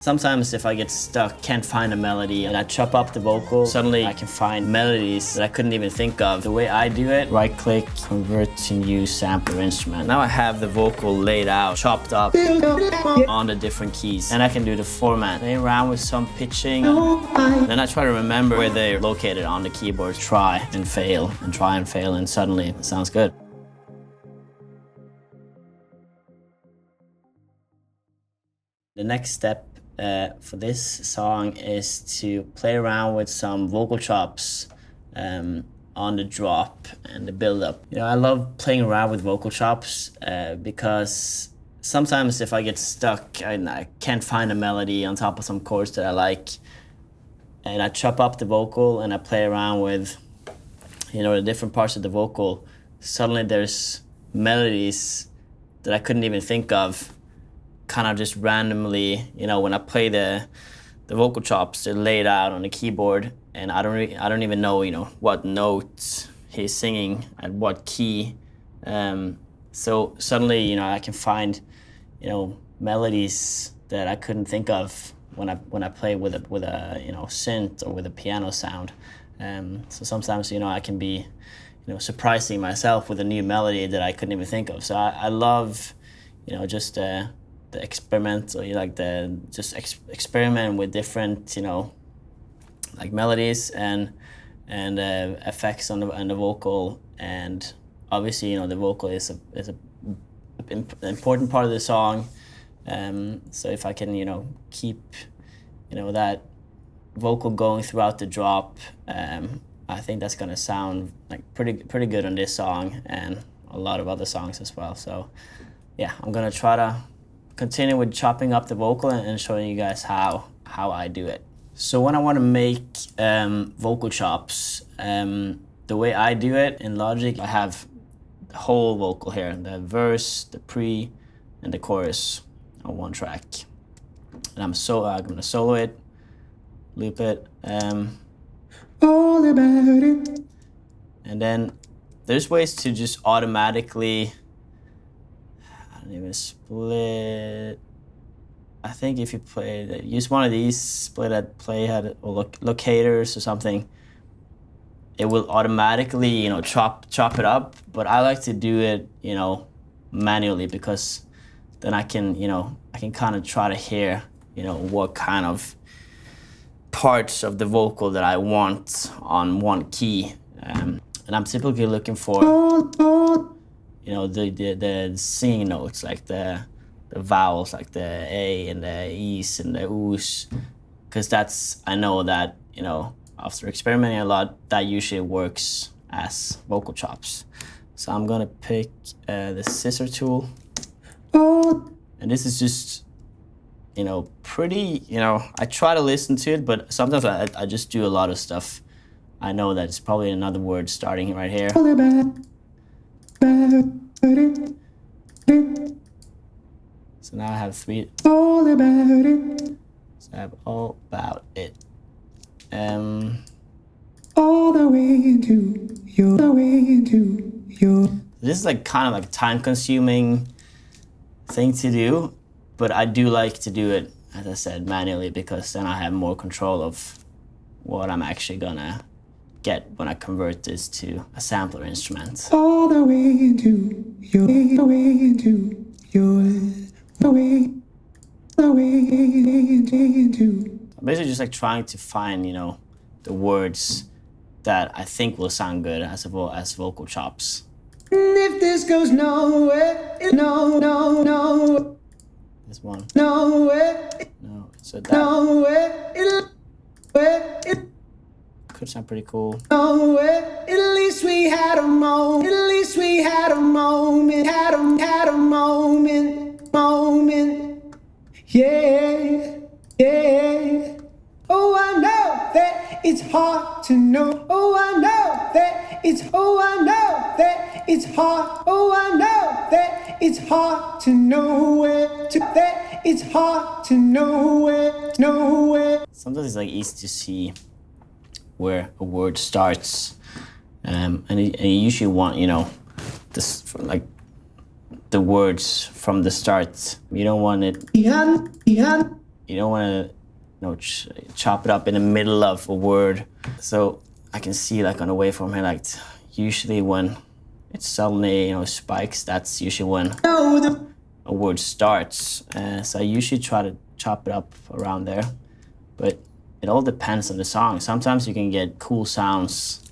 Sometimes if I get stuck, can't find a melody, and I chop up the vocal, suddenly I can find melodies that I couldn't even think of. The way I do it, right-click, convert to new sampler instrument. Now I have the vocal laid out, chopped up on the different keys. And I can do the format, play around with some pitching. Then I try to remember where they're located on the keyboard. Try and fail, and suddenly it sounds good. The next step for this song is to play around with some vocal chops on the drop and the build-up. You know, I love playing around with vocal chops because sometimes if I get stuck and I can't find a melody on top of some chords that I like, and I chop up the vocal and I play around with, you know, the different parts of the vocal, suddenly there's melodies that I couldn't even think of, kind of just randomly. You know, when I play the vocal chops, they're laid out on the keyboard, and I don't even know, you know, what notes he's singing at what key. So suddenly, you know, I can find, you know, melodies that I couldn't think of when I play with a you know, synth or with a piano sound. So sometimes, you know, I can be, you know, surprising myself with a new melody that I couldn't even think of. So I love, you know, just the experiment, or like experiment with different, you know, like melodies and effects on the vocal. And obviously, you know, the vocal is an important part of the song. So if I can, you know, keep, you know, that vocal going throughout the drop, I think that's gonna sound like pretty good on this song and a lot of other songs as well. So yeah, I'm gonna try to continue with chopping up the vocal and showing you guys how I do it. So when I want to make vocal chops, the way I do it in Logic, I have the whole vocal here, the verse, the pre, and the chorus on one track. And I'm gonna solo it, loop it, all about it. And then there's ways to just automatically, even split. I think if you use one of these split at playhead or locators or something, it will automatically, you know, chop it up. But I like to do it, you know, manually, because then I can, you know, kind of try to hear, you know, what kind of parts of the vocal that I want on one key. And I'm typically looking for, you know, the singing notes, like the vowels, like the A and the E's and the O's, because I know that, you know, after experimenting a lot, that usually works as vocal chops. So I'm gonna pick the scissor tool, and this is just, you know, pretty, you know, I try to listen to it, but sometimes I just do a lot of stuff. I know that it's probably another word starting right here. So now I have three. All about it. So I have all about it. All the way into your. This is like kind of like time-consuming thing to do, but I do like to do it, as I said, manually, because then I have more control of what I'm actually gonna get when I convert this to a sampler instrument. All the way into your, the way into your, the way into. I'm basically just like trying to find, you know, the words that I think will sound good as vocal chops. If this goes nowhere, no. This one. Nowhere. No. So that. Nowhere. It could sound pretty cool. Nowhere. At least we had a moment. At least we had a moment. Had a moment. Yeah. Oh, I know that it's hard to know. Oh, I know that it's hard. Oh, I know that it's hard to know where. Sometimes it's like easy to see where a word starts, and you usually want, you know, this, like, the words from the start. You don't want it, you you don't want to, chop it up in the middle of a word. So I can see like on the waveform here, like usually when it suddenly, spikes, that's usually when a word starts. So I usually try to chop it up around there, but it all depends on the song. Sometimes you can get cool sounds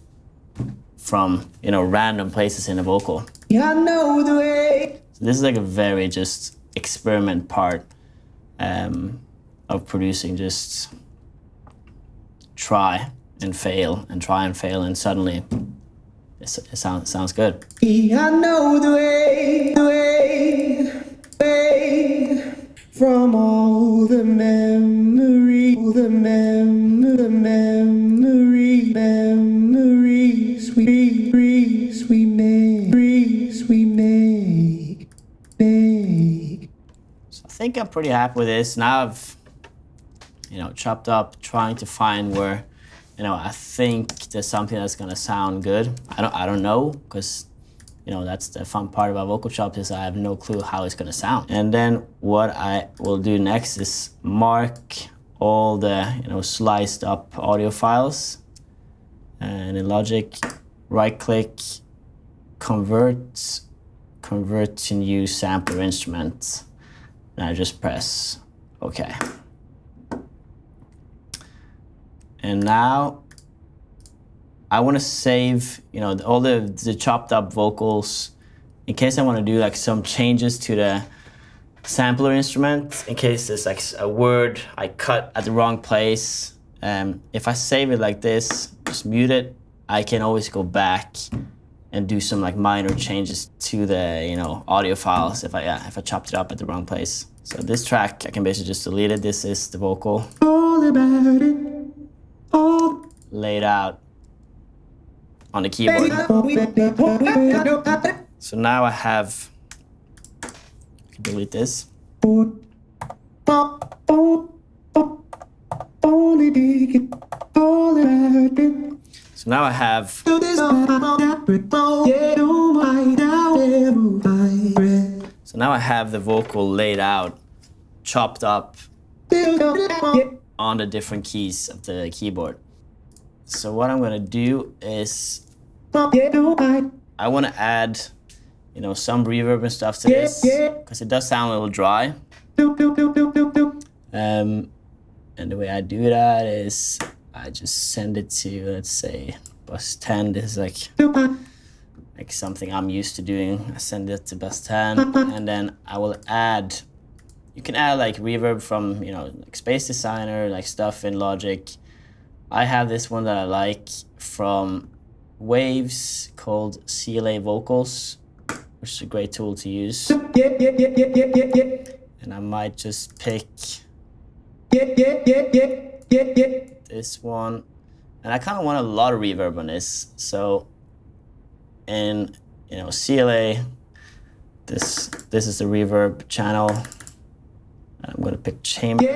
from, random places in the vocal. Yeah, I know the way. So this is like a very just experiment part of producing. Just try and fail and try and fail, and suddenly it sounds good. Yeah, I know the way, from all the memories we make. So I think I'm pretty happy with this. Now I've, chopped up, trying to find where, I think there's something that's gonna sound good. I don't know, because, that's the fun part about vocal chops, is I have no clue how it's gonna sound. And then what I will do next is mark all the, sliced up audio files. And in Logic, right click, convert to new sampler instrument. And I just press OK. And now I want to save, all the chopped up vocals in case I want to do like some changes to the sampler instrument, in case there's like a word I cut at the wrong place. If I save it like this, just mute it, I can always go back and do some like minor changes to the, audio files if I chopped it up at the wrong place. So this track, I can basically just delete it. This is the vocal. All about it. All laid out on the keyboard. So now I have, I can delete this. So now I have, the vocal laid out, chopped up on the different keys of the keyboard. So what I'm gonna do is, I want to add, some reverb and stuff to this, because it does sound a little dry. And the way I do that is I just send it to, let's say, bus 10. This is like something I'm used to doing. I send it to bus 10, and then I will add, you can add like reverb from, like Space Designer, like stuff in Logic. I have this one that I like from Waves called CLA Vocals, which is a great tool to use. And I might just pick this one. And I kind of want a lot of reverb on this. So in, CLA, this is the reverb channel. I'm going to pick chamber. So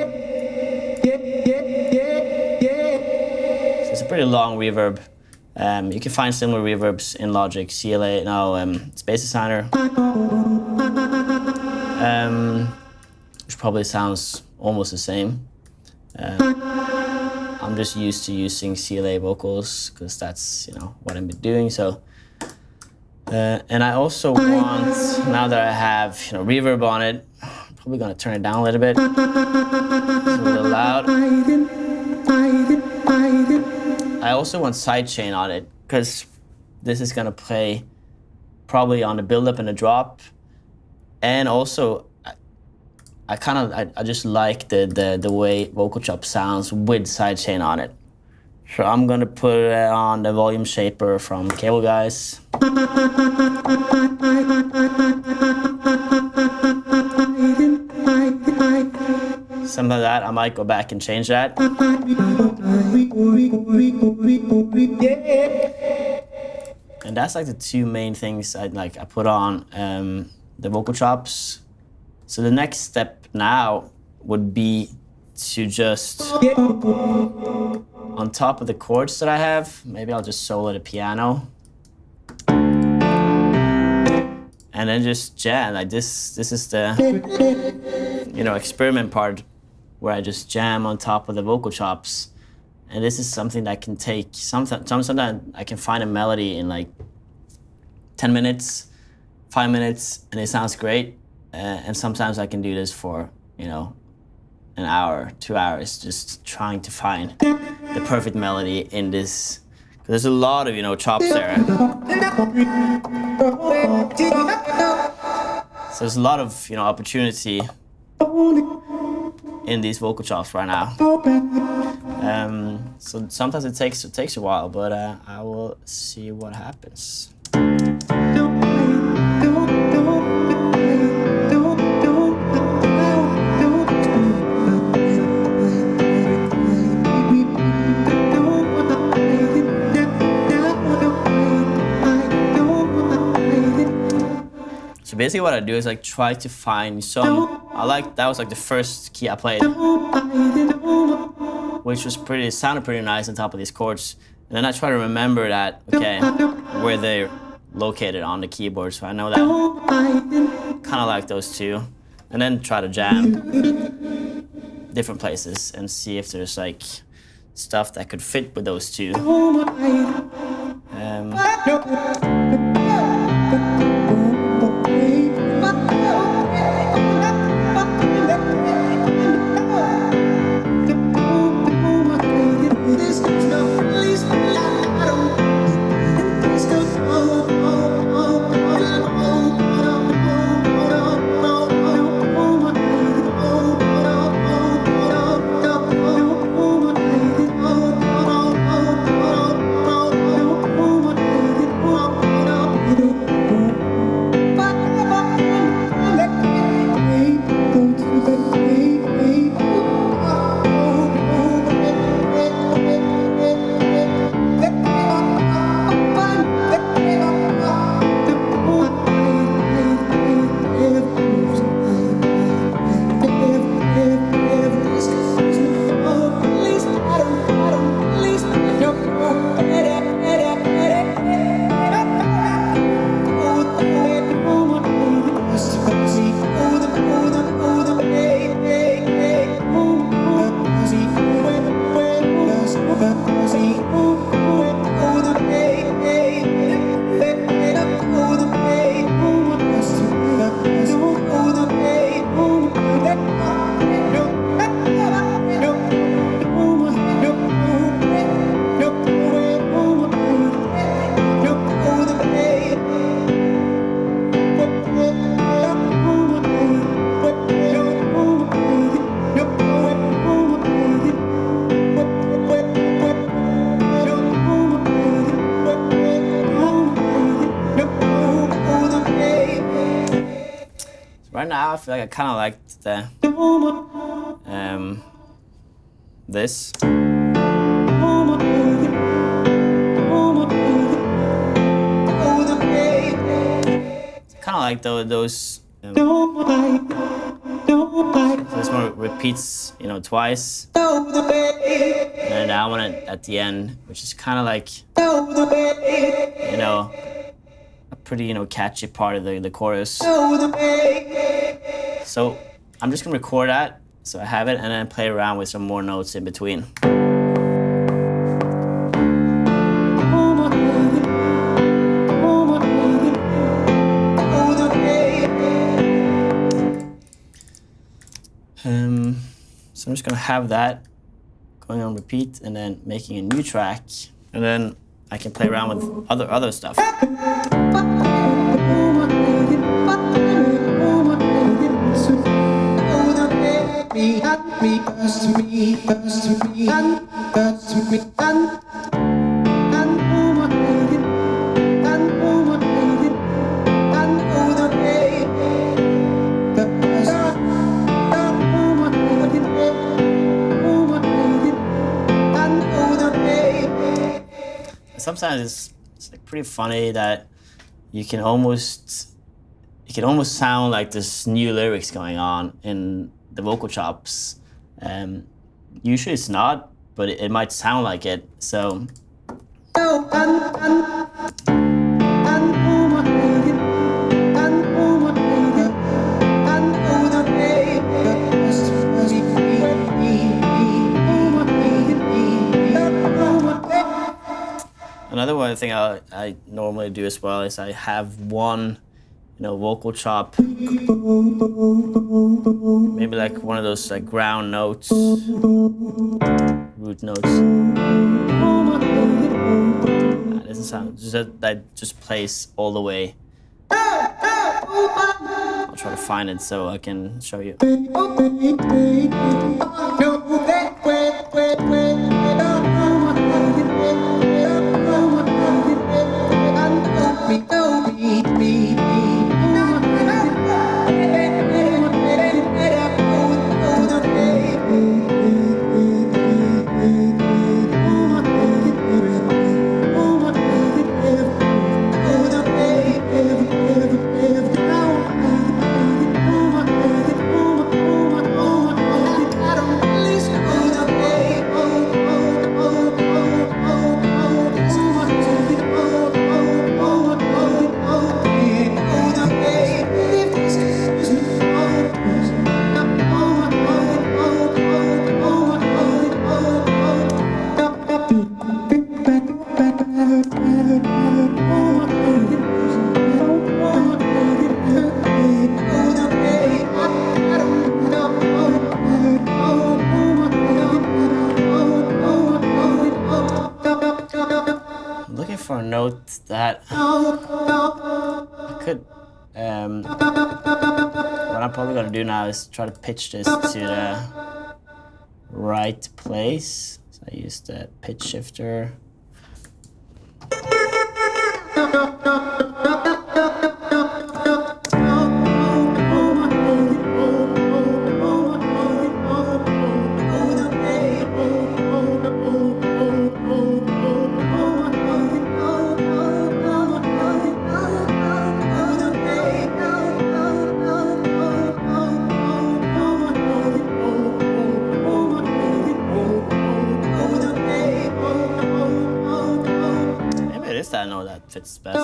it's a pretty long reverb. You can find similar reverbs in Logic, CLA, Space Designer. Which probably sounds almost the same. I'm just used to using CLA vocals because that's, what I've been doing. So, and I also want, now that I have, reverb on it, I'm probably gonna turn it down a little bit. It's a little loud. I also want sidechain on it because this is gonna play probably on the build-up and the drop, and also I just like the way vocal chop sounds with sidechain on it. So I'm gonna put it on the volume shaper from Cable Guys. Something like that. I might go back and change that. And that's like the two main things I put on the vocal chops. So the next step now would be to just, on top of the chords that I have, maybe I'll just solo the piano. And then just jam, like this is the, experiment part where I just jam on top of the vocal chops. And this is something that can take, sometimes I can find a melody in like 10 minutes, 5 minutes, and it sounds great. And sometimes I can do this for, you know, an hour, 2 hours, just trying to find the perfect melody in this. There's a lot of, you know, chops there. So there's a lot of, you know, opportunity in these vocal chops right now. So sometimes it takes a while, but I will see what happens. So basically what I do is like try to find some, that was like the first key I played, which was sounded pretty nice on top of these chords. And then I try to remember that, okay, where they're located on the keyboard. So I know that, kind of like those two. And then try to jam different places and see if there's like stuff that could fit with those two. Right now, I feel like I kind of liked the this. Kind of like those. This one repeats, you know, twice, and that one at the end, which is kind of like, you know, a pretty, you know, catchy part of the chorus. So I'm just gonna record that, so I have it, and then play around with some more notes in between. So I'm just gonna have that going on repeat, and then making a new track, and then I can play around with other stuff. Sometimes it's like pretty funny that you can almost sound like there's new lyrics going on in the vocal chops. Usually it's not, but it might sound like it. So another one thing I normally do as well is I have one, vocal chop, maybe like one of those like ground notes, root notes. That doesn't sound, that just plays all the way. I'll try to find it so I can show you. For a note that I could, what I'm probably gonna do now is try to pitch this to the right place. So I use the pitch shifter. I know that fits best.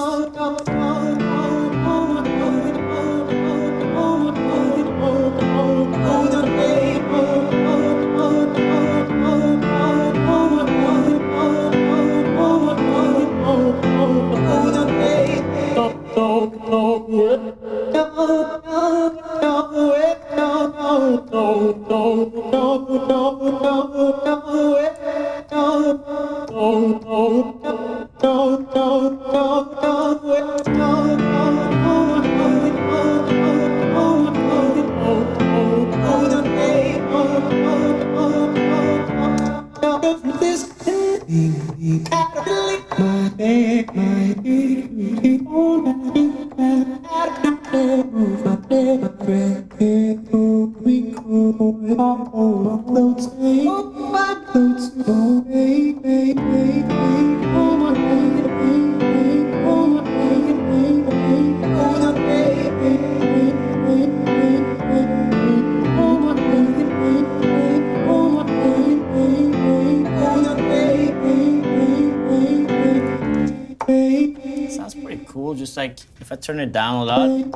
Sounds pretty cool. Just like if I turn it down a lot, it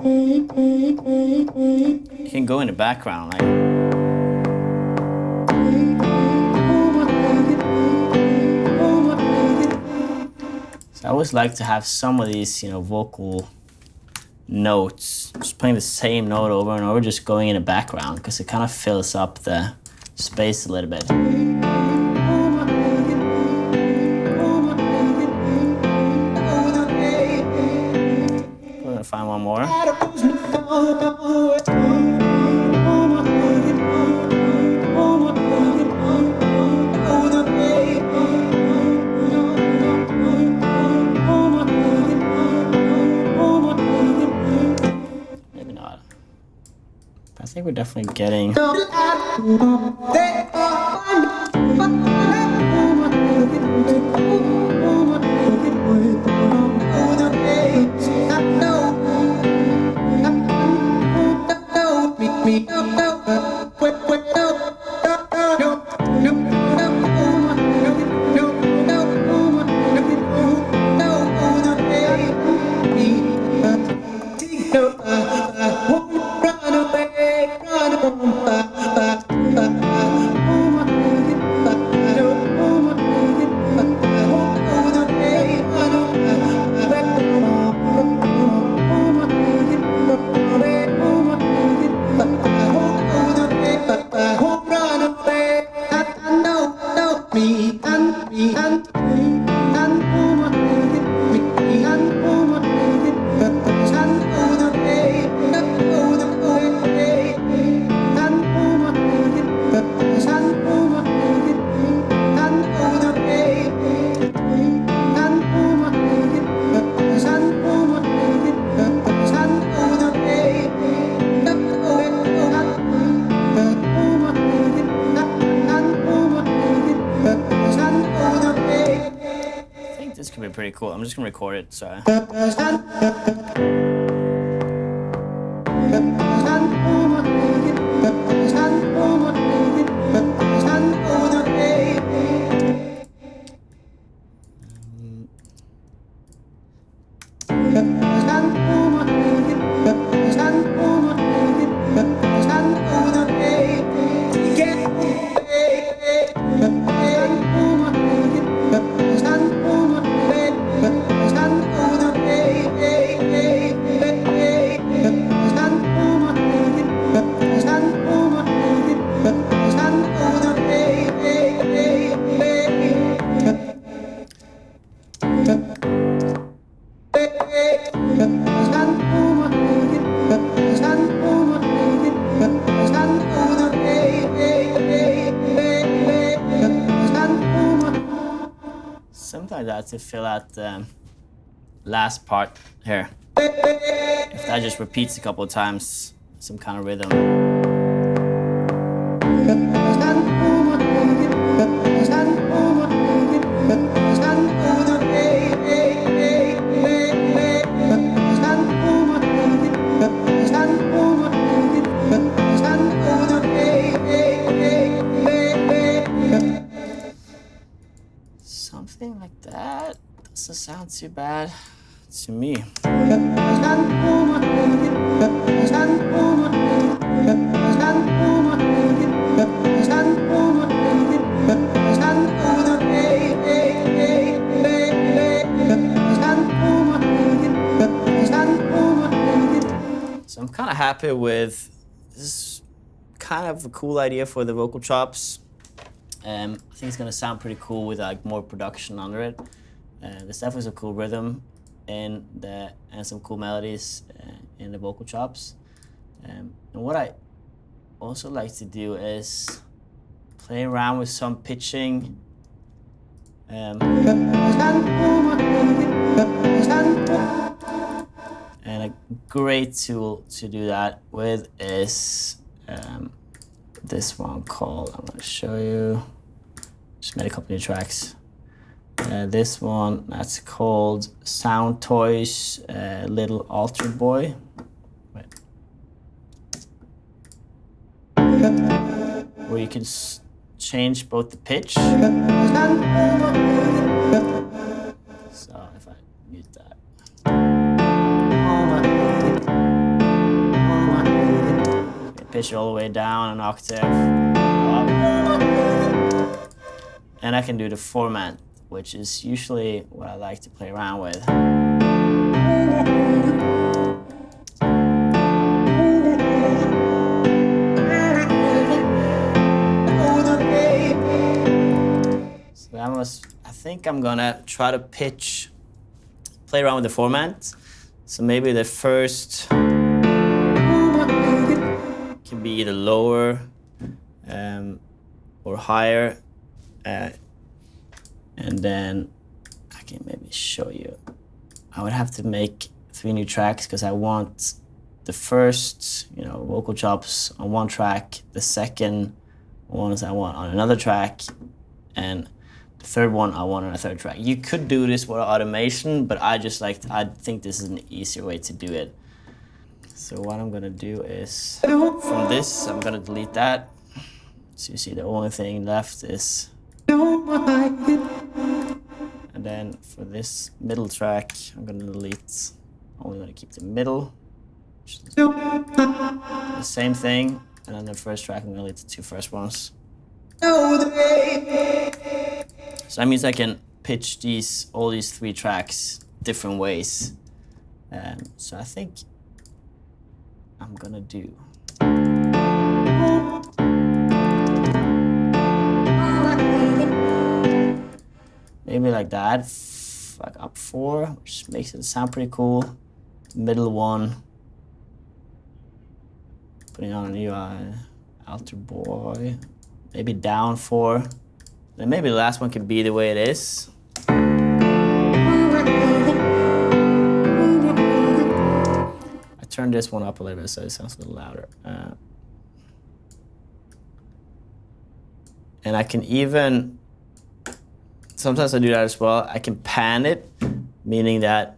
can go in the background. Like, so I always like to have some of these, vocal notes, just playing the same note over and over, just going in the background because it kind of fills up the space a little bit. Find one more. Maybe not. I think we're definitely getting. This could be pretty cool. I'm just gonna record it, sorry. Something like that to fill out the last part here. If that just repeats a couple of times, some kind of rhythm. Something like that doesn't sound too bad to me. So I'm kind of happy with this. Kind of a cool idea for the vocal chops. I think it's gonna sound pretty cool with like more production under it. There's definitely some cool rhythm and some cool melodies in the vocal chops. And what I also like to do is play around with some pitching. And a great tool to do that with is this one called, I'm going to show you, just made a couple new tracks. This one, that's called Sound Toys Little Alter Boy. Wait. Where you can change both the pitch. So if I mute that. Pitch it all the way down an octave up. And I can do the format, which is usually what I like to play around with. So I think I'm gonna try to play around with the format. So maybe the first can be either lower or higher. And then I can maybe show you. I would have to make 3 new tracks because I want the first, vocal chops on one track, the second ones I want on another track, and the third one I want on a third track. You could do this with automation, but I think this is an easier way to do it. So what I'm gonna do is, from this, I'm gonna delete that. So you see the only thing left is, and then for this middle track, I'm gonna delete, only gonna keep the middle. The same thing, and then the first track, I'm gonna delete the 2 first ones. So that means I can pitch all these 3 tracks different ways. So I think I'm gonna do. maybe like that, like up 4, which makes it sound pretty cool. Middle 1, putting on a new altar boy, maybe down 4, then maybe the last one can be the way it is. I turned this one up a little bit so it sounds a little louder. And I can even, sometimes I do that as well, I can pan it, meaning that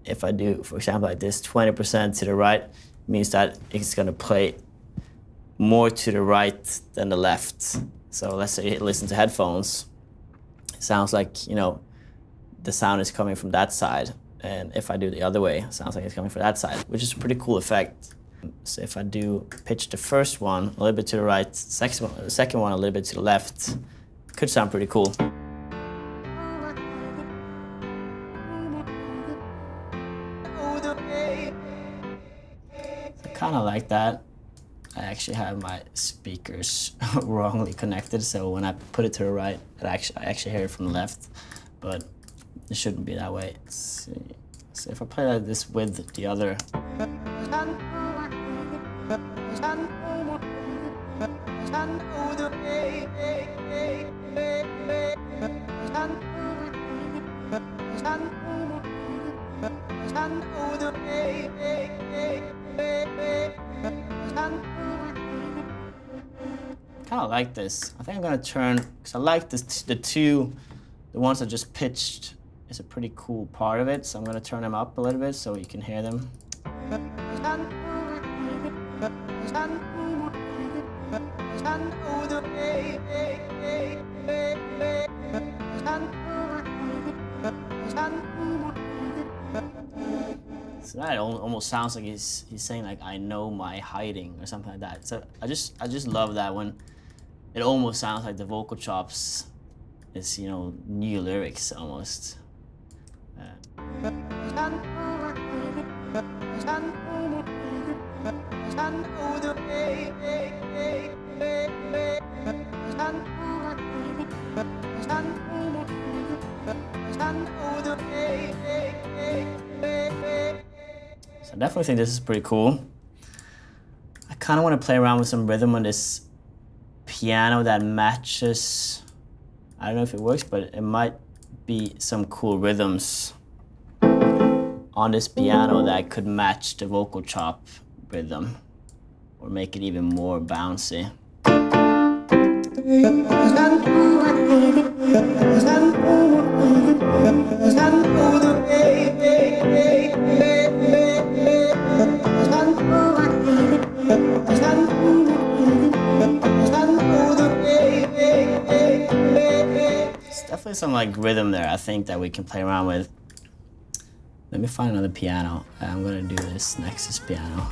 if I do, for example, like this, 20% to the right, means that it's gonna play more to the right than the left. So let's say you listen to headphones, it sounds like, you know, the sound is coming from that side. And if I do the other way, it sounds like it's coming from that side, which is a pretty cool effect. So if I do pitch the first one a little bit to the right, the second one a little bit to the left, could sound pretty cool. I kind of like that. I actually have my speakers wrongly connected, so when I put it to the right, I actually hear it from the left, but it shouldn't be that way. Let's see. So if I play like this with the other, kind of like this. I think I'm gonna turn, because I like this, the ones that just pitched is a pretty cool part of it, so I'm gonna turn them up a little bit so you can hear them. So that almost sounds like he's saying like, I know my hiding or something like that. So I just love that when it almost sounds like the vocal chops is, you know, new lyrics almost. So I definitely think this is pretty cool. I kind of want to play around with some rhythm on this piano that matches. I don't know if it works, but it might be some cool rhythms on this piano that could match the vocal chop rhythm or make it even more bouncy. Definitely some like rhythm there, I think, that we can play around with. Let me find another piano. I'm gonna do this Nexus piano.